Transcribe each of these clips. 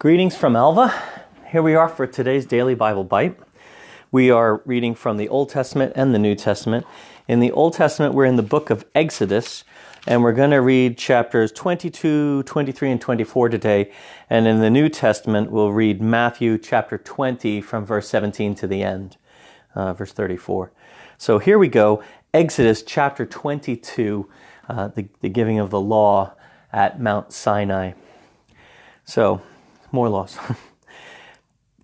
Greetings from Alva. Here we are for today's Daily Bible Bite. We are reading from the Old Testament and the New Testament. In the Old Testament, we're in the book of Exodus, and we're going to read chapters 22, 23, and 24 today. And in the New Testament, we'll read Matthew chapter 20 from verse 17 to the end, verse 34. So here we go, Exodus chapter 22, the giving of the law at Mount Sinai. So, more laws.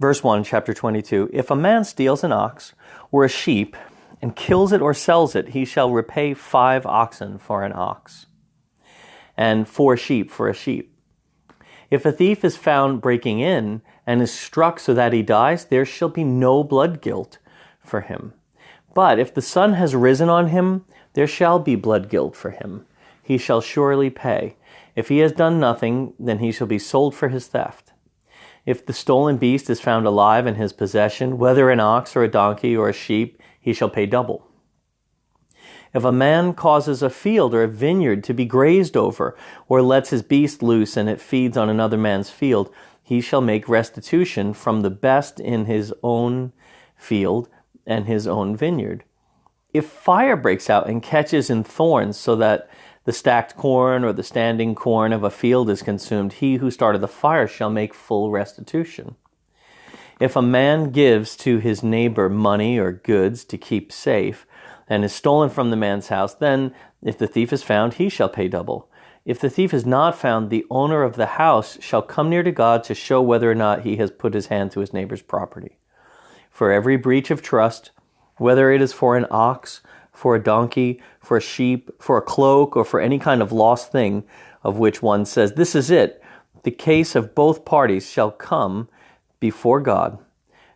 Verse 1, chapter 22. If a man steals an ox or a sheep and kills it or sells it, he shall repay 5 oxen for an ox, and 4 sheep for a sheep. If a thief is found breaking in and is struck so that he dies, there shall be no blood guilt for him. But if the sun has risen on him, there shall be blood guilt for him. He shall surely pay. If he has done nothing, then he shall be sold for his theft. If the stolen beast is found alive in his possession, whether an ox or a donkey or a sheep, he shall pay double. If a man causes a field or a vineyard to be grazed over, or lets his beast loose and it feeds on another man's field, he shall make restitution from the best in his own field and his own vineyard. If fire breaks out and catches in thorns so that the stacked corn or the standing corn of a field is consumed, he who started the fire shall make full restitution. If a man gives to his neighbor money or goods to keep safe, and is stolen from the man's house, then if the thief is found, he shall pay double. If the thief is not found, the owner of the house shall come near to God to show whether or not he has put his hand to his neighbor's property. For every breach of trust, whether it is for an ox, for a donkey, for a sheep, for a cloak, or for any kind of lost thing of which one says, "This is it," the case of both parties shall come before God,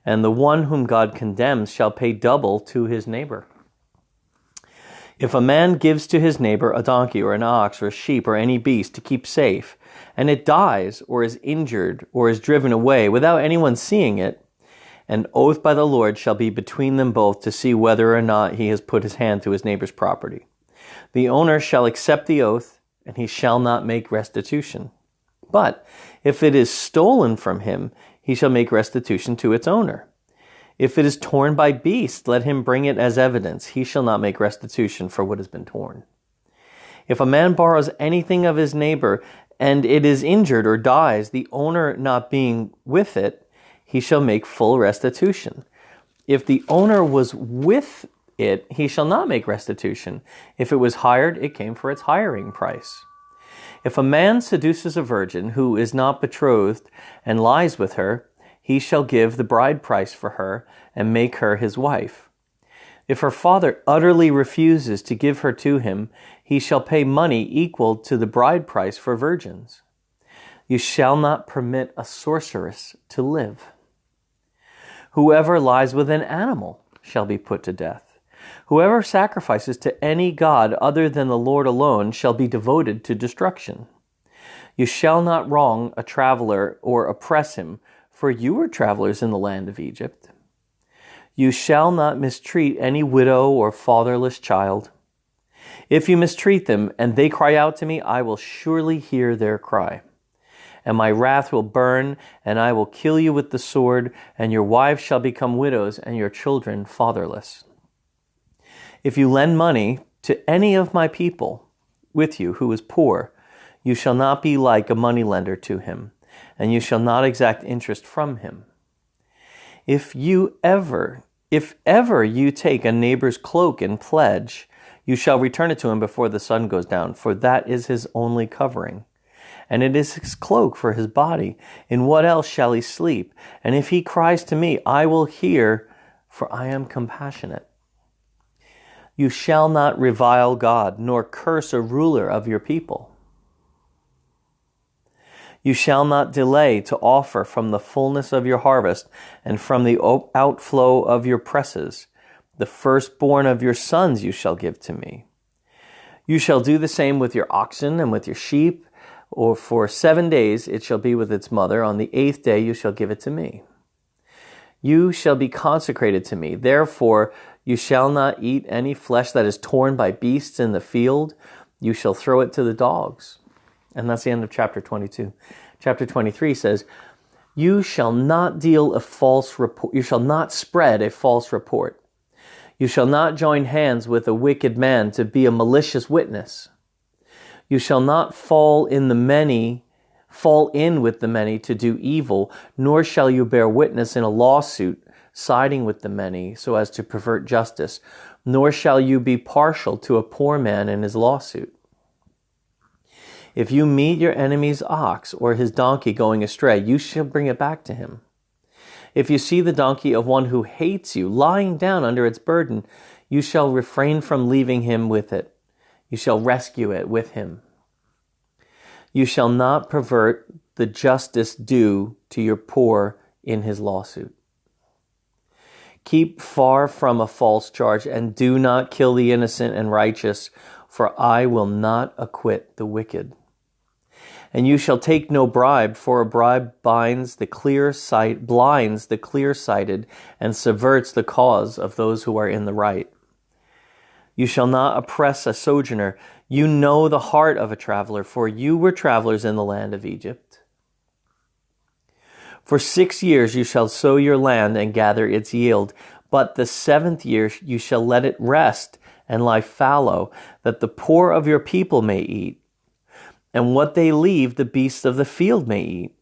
and the one whom God condemns shall pay double to his neighbor. If a man gives to his neighbor a donkey or an ox or a sheep or any beast to keep safe, and it dies or is injured or is driven away without anyone seeing it, an oath by the Lord shall be between them both to see whether or not he has put his hand to his neighbor's property. The owner shall accept the oath, and he shall not make restitution. But if it is stolen from him, he shall make restitution to its owner. If it is torn by beasts, let him bring it as evidence. He shall not make restitution for what has been torn. If a man borrows anything of his neighbor, and it is injured or dies, the owner not being with it, he shall make full restitution. If the owner was with it, he shall not make restitution. If it was hired, it came for its hiring price. If a man seduces a virgin who is not betrothed and lies with her, he shall give the bride price for her and make her his wife. If her father utterly refuses to give her to him, he shall pay money equal to the bride price for virgins. You shall not permit a sorceress to live. Whoever lies with an animal shall be put to death. Whoever sacrifices to any god other than the Lord alone shall be devoted to destruction. You shall not wrong a traveler or oppress him, for you were travelers in the land of Egypt. You shall not mistreat any widow or fatherless child. If you mistreat them and they cry out to me, I will surely hear their cry. And my wrath will burn, and I will kill you with the sword, and your wives shall become widows, and your children fatherless. If you lend money to any of my people with you who is poor, you shall not be like a moneylender to him, and you shall not exact interest from him. If ever you take a neighbor's cloak in pledge, you shall return it to him before the sun goes down, for that is his only covering. And it is his cloak for his body. In what else shall he sleep? And if he cries to me, I will hear, for I am compassionate. You shall not revile God, nor curse a ruler of your people. You shall not delay to offer from the fullness of your harvest, and from the outflow of your presses. The firstborn of your sons you shall give to me. You shall do the same with your oxen and with your sheep, or for 7 days it shall be with its mother. On the 8th day you shall give it to me. You shall be consecrated to me. Therefore you shall not eat any flesh that is torn by beasts in the field. You shall throw it to the dogs. And that's the end of chapter 22. Chapter 23 says, You shall not deal a false report. You shall not spread a false report. You shall not join hands with a wicked man to be a malicious witness. You shall not fall in with the many to do evil, nor shall you bear witness in a lawsuit, siding with the many so as to pervert justice, nor shall you be partial to a poor man in his lawsuit. If you meet your enemy's ox or his donkey going astray, you shall bring it back to him. If you see the donkey of one who hates you lying down under its burden, you shall refrain from leaving him with it. You shall rescue it with him. You shall not pervert the justice due to your poor in his lawsuit. Keep far from a false charge, and do not kill the innocent and righteous, for I will not acquit the wicked. And you shall take no bribe, for a bribe blinds the clear-sighted, and subverts the cause of those who are in the right. You shall not oppress a sojourner. You know the heart of a traveler, for you were travelers in the land of Egypt. For 6 years you shall sow your land and gather its yield, but the 7th year you shall let it rest and lie fallow, that the poor of your people may eat, and what they leave the beasts of the field may eat.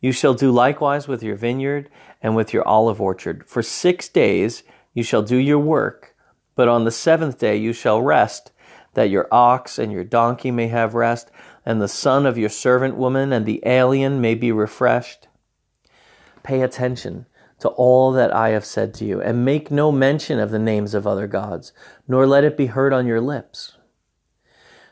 You shall do likewise with your vineyard and with your olive orchard. For 6 days you shall do your work, but on the 7th day you shall rest, that your ox and your donkey may have rest, and the son of your servant woman and the alien may be refreshed. Pay attention to all that I have said to you, and make no mention of the names of other gods, nor let it be heard on your lips.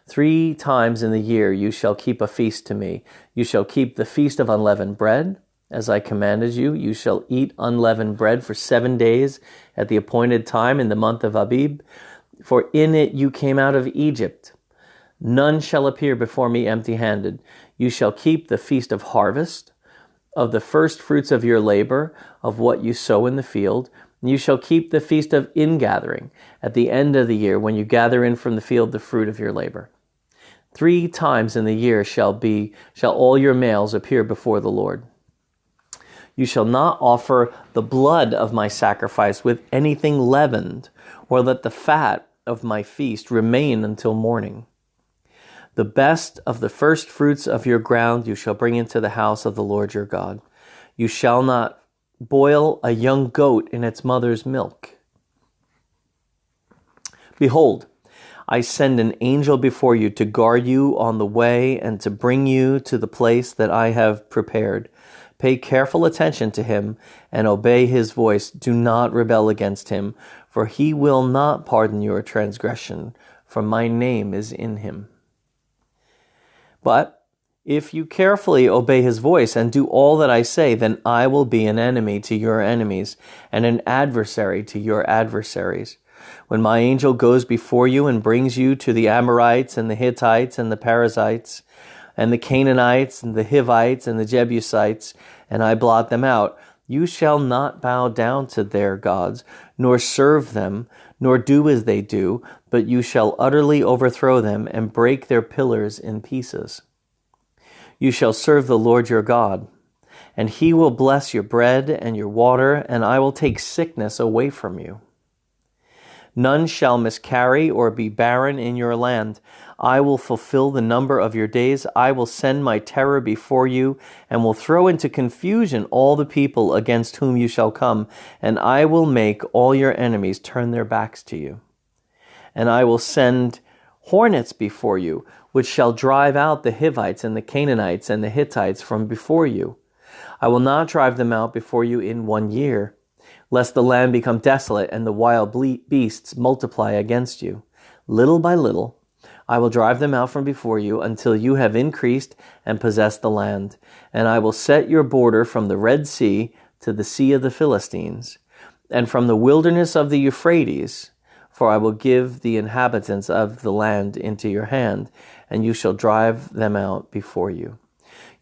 3 times in the year you shall keep a feast to me. You shall keep the feast of unleavened bread, as I commanded you. You shall eat unleavened bread for 7 days at the appointed time in the month of Abib, for in it you came out of Egypt. None shall appear before me empty-handed. You shall keep the feast of harvest, of the first fruits of your labor, of what you sow in the field. You shall keep the feast of ingathering at the end of the year, when you gather in from the field the fruit of your labor. 3 times in the year shall all your males appear before the Lord. You shall not offer the blood of my sacrifice with anything leavened, or let the fat of my feast remain until morning. The best of the first fruits of your ground you shall bring into the house of the Lord your God. You shall not boil a young goat in its mother's milk. Behold, I send an angel before you to guard you on the way and to bring you to the place that I have prepared. Pay careful attention to him and obey his voice. Do not rebel against him, for he will not pardon your transgression, for my name is in him. But if you carefully obey his voice and do all that I say, then I will be an enemy to your enemies and an adversary to your adversaries. When my angel goes before you and brings you to the Amorites and the Hittites and the Perizzites and the Canaanites and the Hivites and the Jebusites, and I blot them out, you shall not bow down to their gods, nor serve them, nor do as they do, but you shall utterly overthrow them and break their pillars in pieces. You shall serve the Lord your God, and he will bless your bread and your water, and I will take sickness away from you. None shall miscarry or be barren in your land. I will fulfill the number of your days. I will send my terror before you, and will throw into confusion all the people against whom you shall come, and I will make all your enemies turn their backs to you. And I will send hornets before you, which shall drive out the Hivites and the Canaanites and the Hittites from before you. I will not drive them out before you in 1 year, lest the land become desolate and the wild beasts multiply against you. Little by little, I will drive them out from before you until you have increased and possessed the land. And I will set your border from the Red Sea to the Sea of the Philistines, and from the wilderness of the Euphrates, for I will give the inhabitants of the land into your hand, and you shall drive them out before you.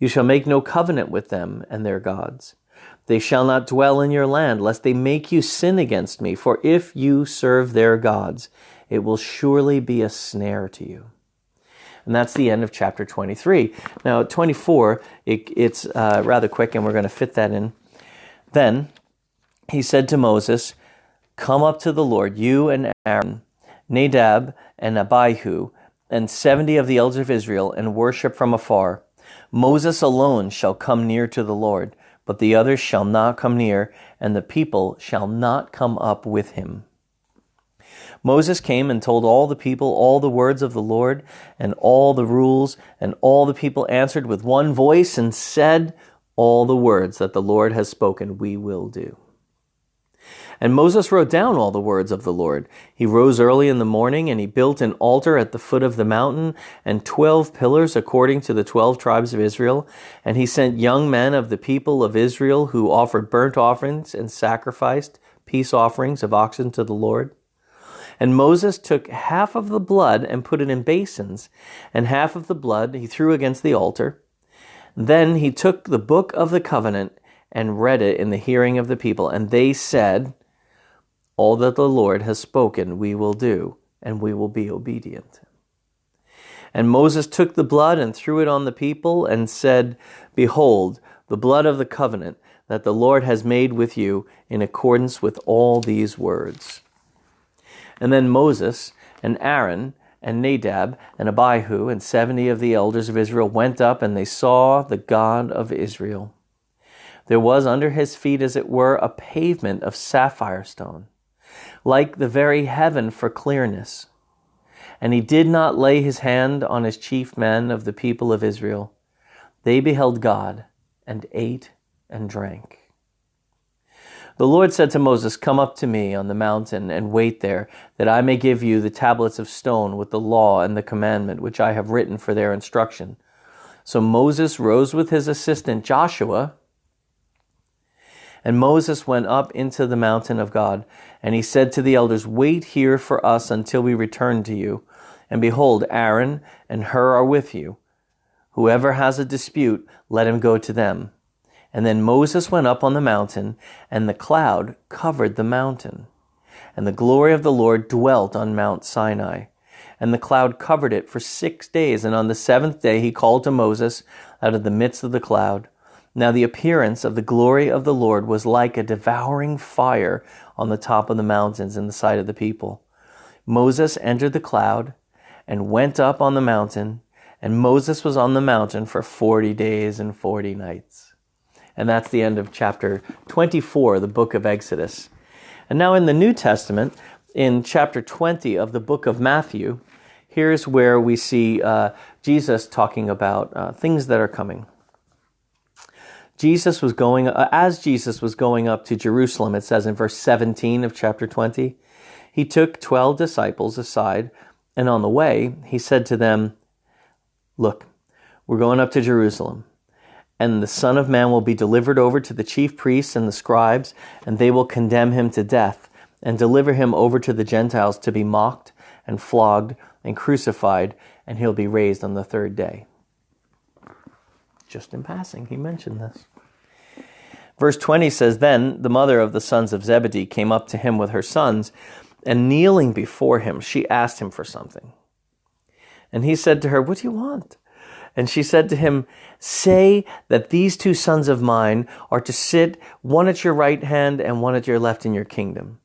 You shall make no covenant with them and their gods. They shall not dwell in your land, lest they make you sin against me. For if you serve their gods, it will surely be a snare to you. And that's the end of chapter 23. Now, 24, it's rather quick, and we're going to fit that in. Then he said to Moses, "Come up to the Lord, you and Aaron, Nadab and Abihu, and 70 of the elders of Israel, and worship from afar. Moses alone shall come near to the Lord, but the others shall not come near, and the people shall not come up with him." Moses came and told all the people all the words of the Lord and all the rules, and all the people answered with one voice and said, "All the words that the Lord has spoken we will do." And Moses wrote down all the words of the Lord. He rose early in the morning, and he built an altar at the foot of the mountain, and 12 pillars according to the 12 tribes of Israel. And he sent young men of the people of Israel who offered burnt offerings and sacrificed peace offerings of oxen to the Lord. And Moses took half of the blood and put it in basins, and half of the blood he threw against the altar. Then he took the book of the covenant and read it in the hearing of the people. And they said, "All that the Lord has spoken we will do, and we will be obedient." And Moses took the blood and threw it on the people and said, "Behold, the blood of the covenant that the Lord has made with you in accordance with all these words." And then Moses and Aaron and Nadab and Abihu and 70 of the elders of Israel went up, and they saw the God of Israel. There was under his feet, as it were, a pavement of sapphire stone, like the very heaven for clearness. And he did not lay his hand on his chief men of the people of Israel. They beheld God and ate and drank. The Lord said to Moses, "Come up to me on the mountain and wait there, that I may give you the tablets of stone with the law and the commandment which I have written for their instruction." So Moses rose with his assistant Joshua, and Moses went up into the mountain of God. And he said to the elders, "Wait here for us until we return to you. And behold, Aaron and Hur are with you. Whoever has a dispute, let him go to them." And then Moses went up on the mountain, and the cloud covered the mountain. And the glory of the Lord dwelt on Mount Sinai. And the cloud covered it for 6 days. And on the 7th day he called to Moses out of the midst of the cloud. Now the appearance of the glory of the Lord was like a devouring fire on the top of the mountains in the sight of the people. Moses entered the cloud and went up on the mountain, and Moses was on the mountain for 40 days and 40 nights. And that's the end of chapter 24, the book of Exodus. And now in the New Testament, in chapter 20 of the book of Matthew, here's where we see Jesus talking about things that are coming. As Jesus was going up to Jerusalem, it says in verse 17 of chapter 20, he took 12 disciples aside, and on the way, he said to them, "Look, we're going up to Jerusalem, and the Son of Man will be delivered over to the chief priests and the scribes, and they will condemn him to death, and deliver him over to the Gentiles to be mocked and flogged and crucified, and he'll be raised on the third day." Just in passing, he mentioned this. Verse 20 says, "Then the mother of the sons of Zebedee came up to him with her sons, and kneeling before him, she asked him for something. And he said to her, 'What do you want?' And she said to him, 'Say that these 2 sons of mine are to sit, one at your right hand and one at your left in your kingdom.'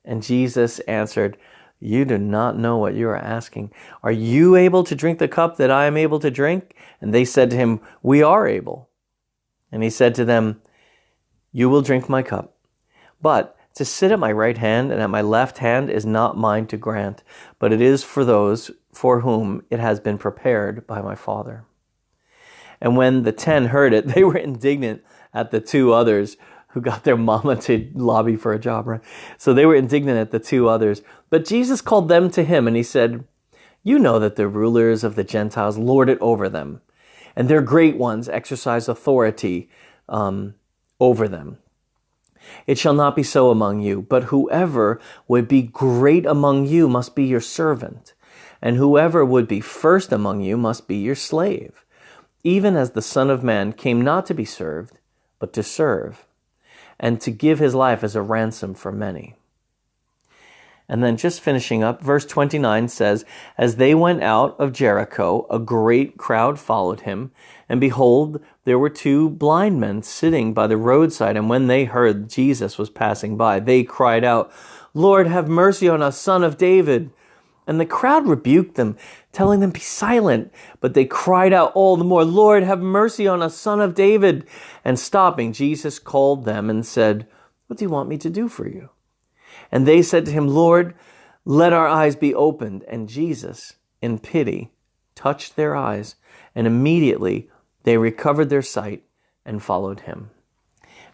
And Jesus answered, 'You do not know what you are asking. Are you able to drink the cup that I am able to drink?' And they said to him, 'We are able.' And he said to them, 'You will drink my cup. But to sit at my right hand and at my left hand is not mine to grant, but it is for those for whom it has been prepared by my Father.' And when the 10 heard it, they were indignant at the 2 others who got their mama to lobby for a job, right? So they were indignant at the 2 others. But Jesus called them to him, and he said, 'You know that the rulers of the Gentiles lord it over them, and their great ones exercise authority over them. It shall not be so among you, but whoever would be great among you must be your servant, and whoever would be first among you must be your slave, even as the Son of Man came not to be served, but to serve, and to give his life as a ransom for many.' And then just finishing up, verse 29 says, as they went out of Jericho, a great crowd followed him. And behold, there were two blind men sitting by the roadside. And when they heard Jesus was passing by, they cried out, Lord, have mercy on us, Son of David. And the crowd rebuked them, telling them, be silent. But they cried out all the more, Lord, have mercy on us, Son of David. And stopping, Jesus called them and said, what do you want me to do for you? And they said to him, Lord, let our eyes be opened. And Jesus, in pity, touched their eyes, and immediately they recovered their sight and followed him.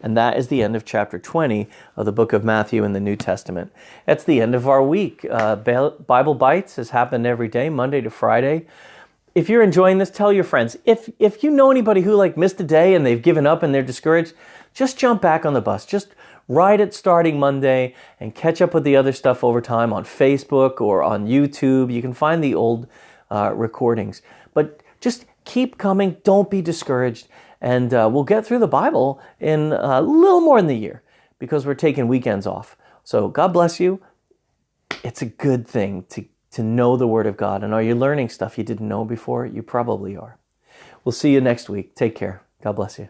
And that is the end of chapter 20 of the book of Matthew in the New Testament. That's the end of our week. Bible Bites has happened every day, Monday to Friday. If you're enjoying this, tell your friends. If you know anybody who missed a day and they've given up and they're discouraged, just jump back on the bus. Just ride it starting Monday and catch up with the other stuff over time on Facebook or on YouTube. You can find the old recordings. But just keep coming. Don't be discouraged. And we'll get through the Bible in a little more than a year because we're taking weekends off. So God bless you. It's a good thing to know the Word of God. And are you learning stuff you didn't know before? You probably are. We'll see you next week. Take care. God bless you.